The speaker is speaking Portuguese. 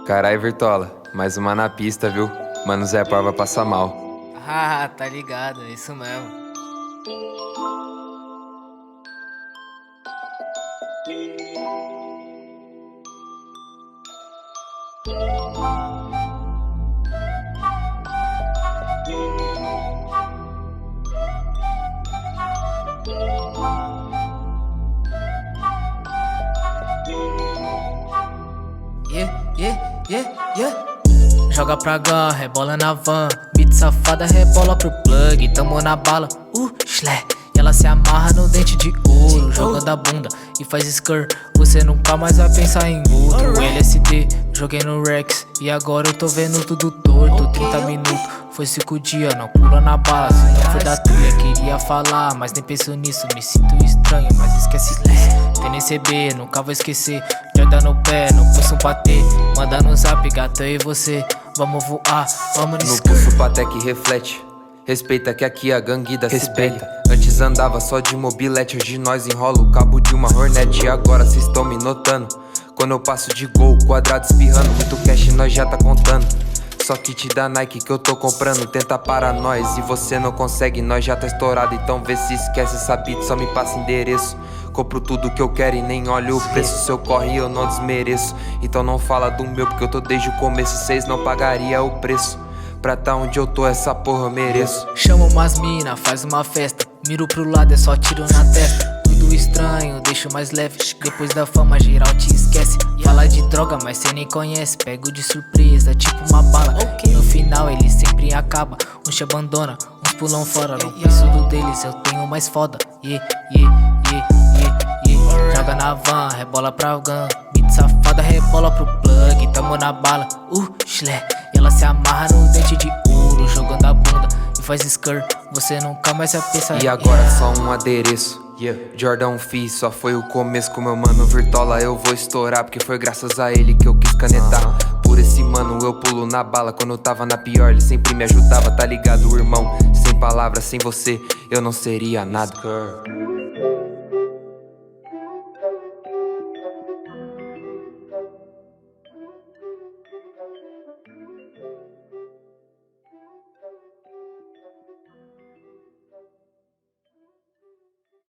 Carai, Virtola, mais uma na pista, viu? Mano, Zé Par vai passar mal. Ah, tá ligado, é isso mesmo. Yeah. Joga pra GAN, rebola na van. Beat safada, rebola pro plug. Tamo na bala, shlé. E ela se amarra no dente de ouro, jogando a bunda e faz skr. Você nunca mais vai pensar em outro. LSD, joguei no Rex e agora eu tô vendo tudo torto. 30 minutos, foi 5 dias, não pula na bala. Se não for da trilha, queria falar, mas nem penso nisso. Me sinto estranho, mas esquece disso. TNCB, nunca vou esquecer. Jordan no pé, no pulso um patê. Manda no zap, gato, eu e você. Vamos voar, vamos no pulso Patek reflete. Respeita que aqui a gangue da respeita. Antes andava só de mobilete, hoje nós enrola o cabo de uma Hornet. E agora cês tão me notando. Quando eu passo de gol, quadrado espirrando. Muito cash nós já tá contando. Só kit da Nike que eu tô comprando. Tenta para nós e você não consegue, nós já tá estourado. Então vê se esquece essa beat, só me passa endereço. Compro tudo que eu quero e nem olho o preço. Se eu corre eu não desmereço. Então não fala do meu porque eu tô desde o começo. Cês não pagaria o preço. Pra tá onde eu tô, essa porra eu mereço. Chama umas mina, faz uma festa. Miro pro lado, é só tiro na testa. Tudo estranho, deixo mais leve. Depois da fama, geral te esquece. Fala de droga, mas cê nem conhece. Pego de surpresa, tipo uma bala. No final ele sempre acaba. Uns te abandona, uns pulam fora. No preço do deles eu tenho mais foda. Joga na van, rebola pra GAN. Beat safada, rebola pro plug. Tamo na bala, shlé. E ela se amarra no dente de ouro, jogando a bunda e faz skr. Você nunca mais vai pensar. E agora só um adereço. Jordan fiz, só foi o começo. Com meu mano Virtola eu vou estourar, porque foi graças a ele que eu quis canetar. Por esse mano eu pulo na bala. Quando eu tava na pior ele sempre me ajudava, tá ligado, irmão? Sem palavras, sem você eu não seria nada.